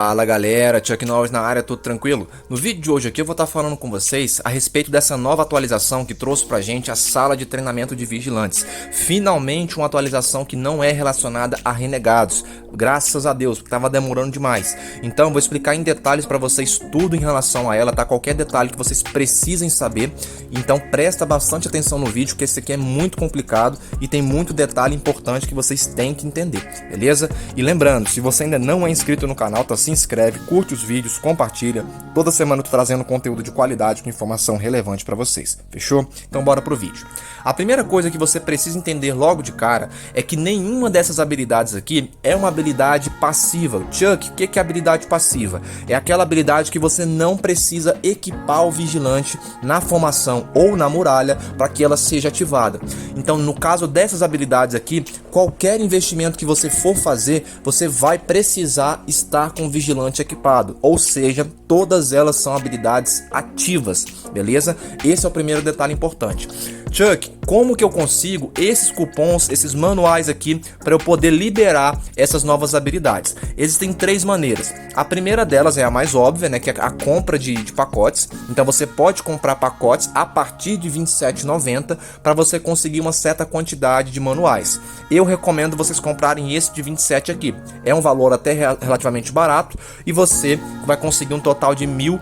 Fala galera, Chuck Norris na área, tudo tranquilo? No vídeo de hoje aqui eu vou estar falando com vocês a respeito dessa nova atualização que trouxe pra gente a sala de treinamento de vigilantes. Finalmente uma atualização que não é relacionada a renegados, graças a Deus, porque estava demorando demais. Então eu vou explicar em detalhes para vocês tudo em relação a ela, tá? Qualquer detalhe que vocês precisem saber. Então presta bastante atenção no vídeo, que esse aqui é muito complicado e tem muito detalhe importante que vocês têm que entender, beleza? E lembrando, se você ainda não é inscrito no canal, tá? Se inscreve, curte os vídeos, compartilha. Toda semana eu tô trazendo conteúdo de qualidade com informação relevante para vocês, fechou? Então bora pro vídeo. A primeira coisa que você precisa entender logo de cara é que nenhuma dessas habilidades aqui é uma habilidade passiva. Chuck, o que é habilidade passiva? É aquela habilidade que você não precisa equipar o vigilante na formação ou na muralha para que ela seja ativada. Então, no caso dessas habilidades aqui, qualquer investimento que você for fazer, você vai precisar estar com o vigilante equipado, ou seja, todas elas são habilidades ativas, beleza? Esse é o primeiro detalhe importante. Chuck, como que eu consigo esses cupons, esses manuais aqui para eu poder liberar essas novas habilidades? Existem três maneiras. A primeira delas é a mais óbvia, né, que é a compra de pacotes. Então você pode comprar pacotes a partir de R$ 27,90 para você conseguir uma certa quantidade de manuais. Eu recomendo vocês comprarem esse de 27 aqui. É um valor até relativamente barato e você vai conseguir um total de 1.000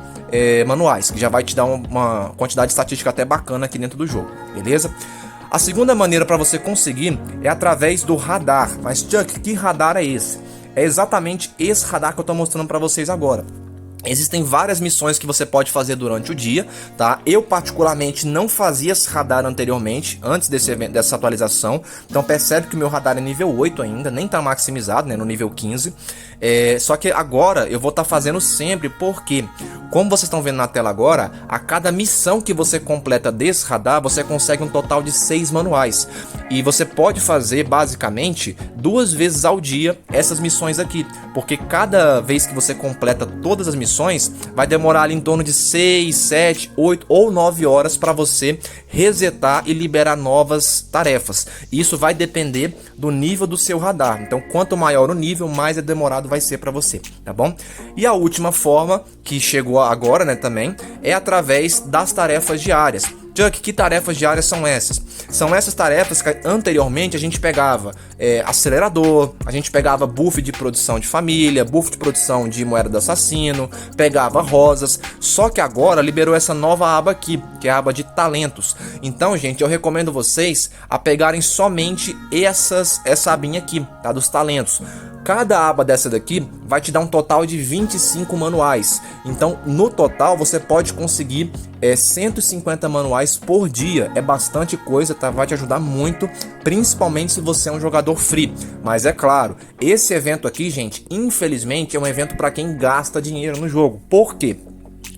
manuais, que já vai te dar uma quantidade estatística até bacana aqui dentro do jogo, beleza? A segunda maneira para você conseguir é através do radar. Mas Chuck, que radar é esse? É exatamente esse radar que eu estou mostrando para vocês agora. Existem várias missões que você pode fazer durante o dia, tá? Eu particularmente não fazia esse radar anteriormente, antes dessa atualização. Então percebe que o meu radar é nível 8 ainda, nem tá maximizado, né, no nível 15. Só que agora eu vou estar fazendo sempre, porque, como vocês estão vendo na tela agora, a cada missão que você completa desse radar, você consegue um total de 6 manuais. E você pode fazer basicamente 2 vezes ao dia essas missões aqui, porque cada vez que você completa todas as missões, vai demorar ali em torno de 6, 7, 8 ou 9 horas para você resetar e liberar novas tarefas. Isso vai depender do nível do seu radar. Então, quanto maior o nível, mais demorado vai ser para você, tá bom? E a última forma, que chegou agora, né, também, é através das tarefas diárias. Chuck, que tarefas diárias são essas? São essas tarefas que anteriormente a gente pegava acelerador, a gente pegava buff de produção de família, buff de produção de moeda do assassino, pegava rosas, só que agora liberou essa nova aba aqui, que é a aba de talentos. Então, gente, eu recomendo vocês a pegarem somente essa abinha aqui, tá? Dos talentos. Cada aba dessa daqui vai te dar um total de 25 manuais. Então, no total, você pode conseguir 150 manuais por dia. É bastante coisa, tá? Vai te ajudar muito, principalmente se você é um jogador free. Mas é claro, esse evento aqui, gente, infelizmente é um evento para quem gasta dinheiro no jogo. Por quê?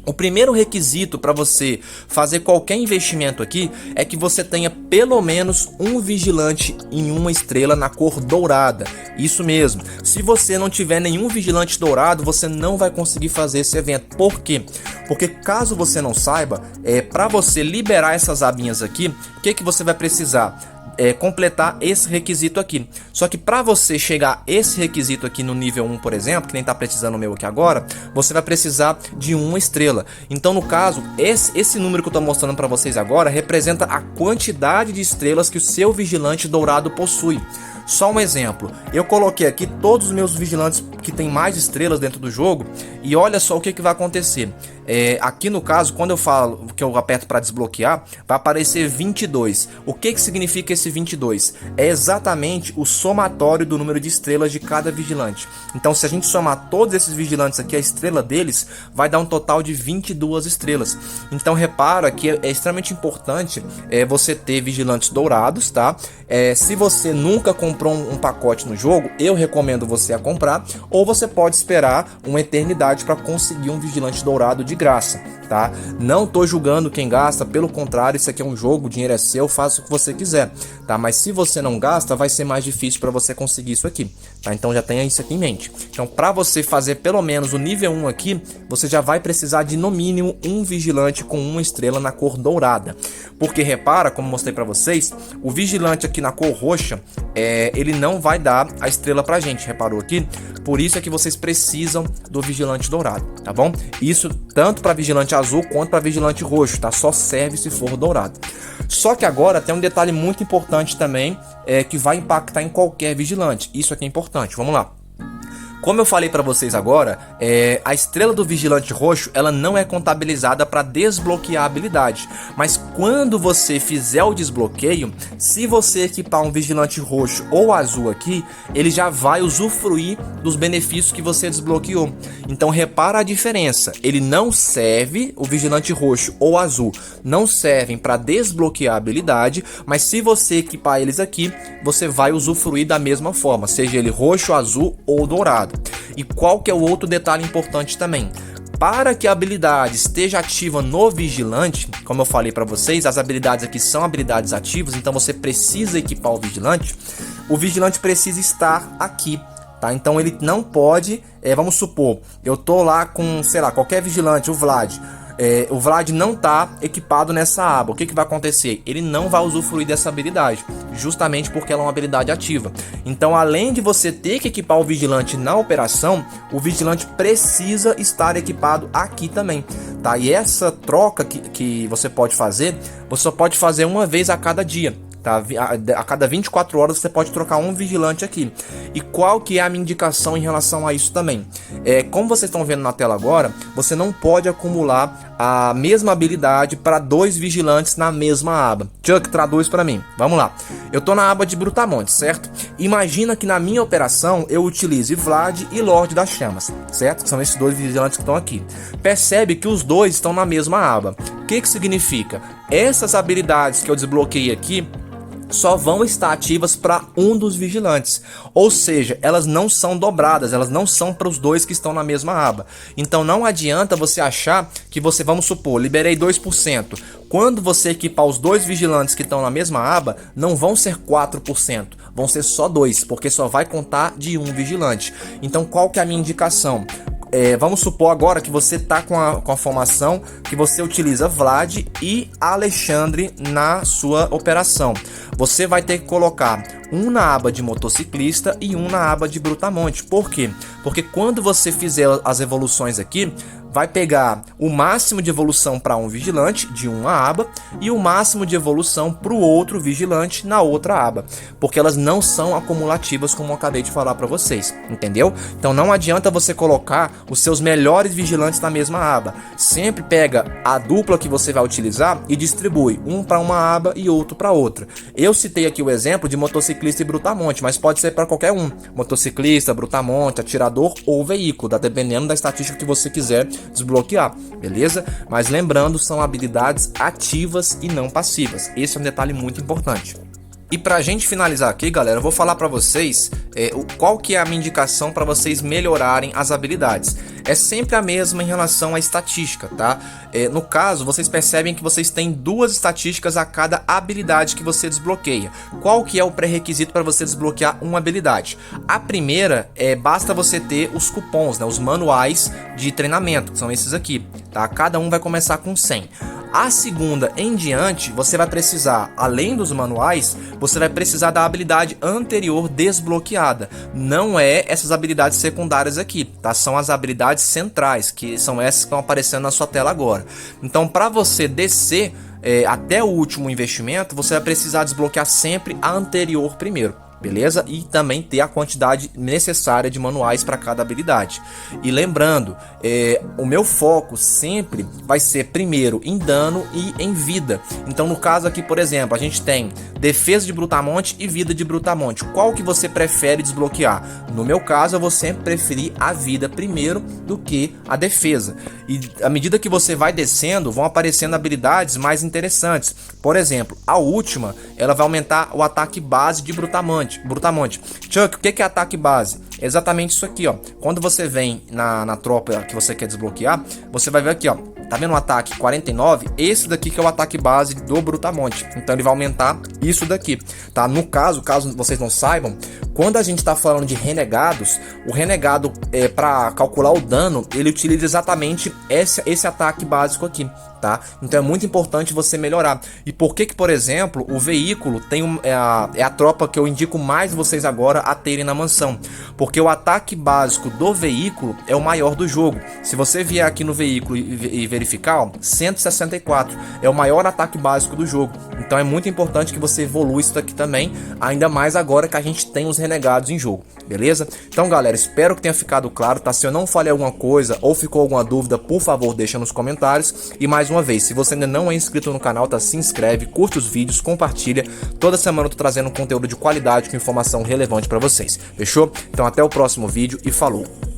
O primeiro requisito para você fazer qualquer investimento aqui é que você tenha pelo menos um vigilante em uma estrela na cor dourada. Isso mesmo. Se você não tiver nenhum vigilante dourado, você não vai conseguir fazer esse evento. Por quê? Porque caso você não saiba, para você liberar essas abinhas aqui, o que você vai precisar? Completar esse requisito aqui. Só que para você chegar a esse requisito aqui no nível 1, por exemplo, que nem tá precisando o meu aqui agora, você vai precisar de uma estrela. Então, no caso, esse número que eu tô mostrando para vocês agora representa a quantidade de estrelas que o seu vigilante dourado possui. Só um exemplo, eu coloquei aqui todos os meus vigilantes que tem mais estrelas dentro do jogo e olha só o que vai acontecer. Aqui no caso, quando eu falo que eu aperto para desbloquear, vai aparecer 22. O que significa esse 22? É exatamente o somatório do número de estrelas de cada vigilante. Então, se a gente somar todos esses vigilantes aqui, a estrela deles vai dar um total de 22 estrelas. Então, repara que é extremamente importante você ter vigilantes dourados, tá? Se você nunca comprou um pacote no jogo, eu recomendo você a comprar, ou você pode esperar uma eternidade para conseguir um vigilante dourado de graça, tá? Não tô julgando quem gasta, pelo contrário, isso aqui é um jogo, o dinheiro é seu, faça o que você quiser, tá? Mas se você não gasta, vai ser mais difícil para você conseguir isso aqui, tá? Então já tenha isso aqui em mente. Então, para você fazer pelo menos o nível 1 aqui, você já vai precisar de no mínimo um vigilante com 1 estrela na cor dourada. Porque repara, como mostrei para vocês, o vigilante aqui na cor roxa, ele não vai dar a estrela pra gente, reparou aqui? Por isso é que vocês precisam do vigilante dourado, tá bom? Isso tanto para vigilante azul quanto para vigilante roxo, tá? Só serve se for dourado. Só que agora tem um detalhe muito importante também, que vai impactar em qualquer vigilante. Isso aqui é importante, vamos lá. Como eu falei para vocês agora, a estrela do vigilante roxo ela não é contabilizada para desbloquear a habilidade, mas quando você fizer o desbloqueio, se você equipar um vigilante roxo ou azul aqui, ele já vai usufruir dos benefícios que você desbloqueou. Então repara a diferença, ele não serve, o vigilante roxo ou azul não servem para desbloquear a habilidade, mas se você equipar eles aqui, você vai usufruir da mesma forma, seja ele roxo, azul ou dourado. E qual que é o outro detalhe importante também? Para que a habilidade esteja ativa no vigilante, como eu falei para vocês, as habilidades aqui são habilidades ativas, então você precisa equipar o vigilante precisa estar aqui, tá? Então ele não pode, vamos supor, eu tô lá com, sei lá, qualquer vigilante, o Vlad não tá equipado nessa aba. O que vai acontecer? Ele não vai usufruir dessa habilidade, justamente porque ela é uma habilidade ativa. Então, além de você ter que equipar o vigilante na operação, o vigilante precisa estar equipado aqui também, tá? E essa troca que você pode fazer, você só pode fazer uma vez a cada dia. Tá? A cada 24 horas você pode trocar um vigilante aqui. E qual que é a minha indicação em relação a isso também? Como vocês estão vendo na tela agora, você não pode acumular a mesma habilidade para 2 vigilantes na mesma aba. Chuck, traduz para mim. Vamos lá. Eu tô na aba de Brutamontes, certo? Imagina que na minha operação eu utilize Vlad e Lorde das Chamas, certo? São esses 2 vigilantes que estão aqui. Percebe que os 2 estão na mesma aba. O que significa? Essas habilidades que eu desbloqueei aqui só vão estar ativas para um dos vigilantes, ou seja, elas não são dobradas, elas não são para os 2 que estão na mesma aba. Então não adianta você achar que você, vamos supor, liberei 2%. Quando você equipar os 2 vigilantes que estão na mesma aba, não vão ser 4%, vão ser só 2, porque só vai contar de um vigilante. Então qual que é a minha indicação? Vamos supor agora que você está com a formação que você utiliza Vlad e Alexandre na sua operação. Você vai ter que colocar um na aba de motociclista e um na aba de Brutamonte. Por quê? Porque quando você fizer as evoluções aqui, vai pegar o máximo de evolução para um vigilante de uma aba e o máximo de evolução para o outro vigilante na outra aba, porque elas não são acumulativas, como eu acabei de falar para vocês, entendeu? Então não adianta você colocar os seus melhores vigilantes na mesma aba. Sempre pega a dupla que você vai utilizar e distribui um para uma aba e outro para outra. Eu citei aqui o exemplo de motociclista e Brutamonte, mas pode ser para qualquer um: motociclista, Brutamonte, atirador ou veículo, dependendo da estatística que você quiser desbloquear, beleza? Mas lembrando, são habilidades ativas e não passivas. Esse é um detalhe muito importante. E pra gente finalizar aqui, galera, eu vou falar pra vocês qual que é a minha indicação para vocês melhorarem as habilidades. É sempre a mesma em relação à estatística, tá? No caso, vocês percebem que vocês têm 2 estatísticas a cada habilidade que você desbloqueia. Qual que é o pré-requisito para você desbloquear uma habilidade? A primeira basta você ter os cupons, né? Os manuais de treinamento, que são esses aqui, tá? Cada um vai começar com 100. A segunda em diante, você vai precisar, além dos manuais, você vai precisar da habilidade anterior desbloqueada. Não é essas habilidades secundárias aqui, tá? São as habilidades centrais, que são essas que estão aparecendo na sua tela agora. Então, para você descer até o último investimento, você vai precisar desbloquear sempre a anterior primeiro. Beleza? E também ter a quantidade necessária de manuais para cada habilidade. E lembrando, o meu foco sempre vai ser primeiro em dano e em vida. Então no caso aqui, por exemplo, a gente tem defesa de Brutamonte e vida de Brutamonte. Qual que você prefere desbloquear? No meu caso, eu vou sempre preferir a vida primeiro do que a defesa. E à medida que você vai descendo, vão aparecendo habilidades mais interessantes. Por exemplo, a última, ela vai aumentar o ataque base de Brutamonte. Brutamonte. Chuck, o que é ataque base? É exatamente isso aqui, ó. Quando você vem na tropa que você quer desbloquear, você vai ver aqui, ó. Tá vendo o ataque 49? Esse daqui que é o ataque base do Brutamonte. Então ele vai aumentar isso daqui, tá? No caso vocês não saibam, quando a gente tá falando de renegados, o renegado, para calcular o dano, ele utiliza exatamente esse ataque básico aqui, tá? Então é muito importante você melhorar. E por que, por exemplo, o veículo tem é a tropa que eu indico mais vocês agora a terem na mansão? Porque o ataque básico do veículo é o maior do jogo. Se você vier aqui no veículo e verificar, ó, 164 é o maior ataque básico do jogo. Então é muito importante que você evolua isso daqui também, ainda mais agora que a gente tem os renegados em jogo, beleza? Então galera, espero que tenha ficado claro, tá? Se eu não falei alguma coisa ou ficou alguma dúvida, por favor, deixa nos comentários. E mais uma vez, se você ainda não é inscrito no canal, tá? Se inscreve, curte os vídeos, compartilha. Toda semana eu tô trazendo conteúdo de qualidade com informação relevante pra vocês, fechou? Então até o próximo vídeo e falou!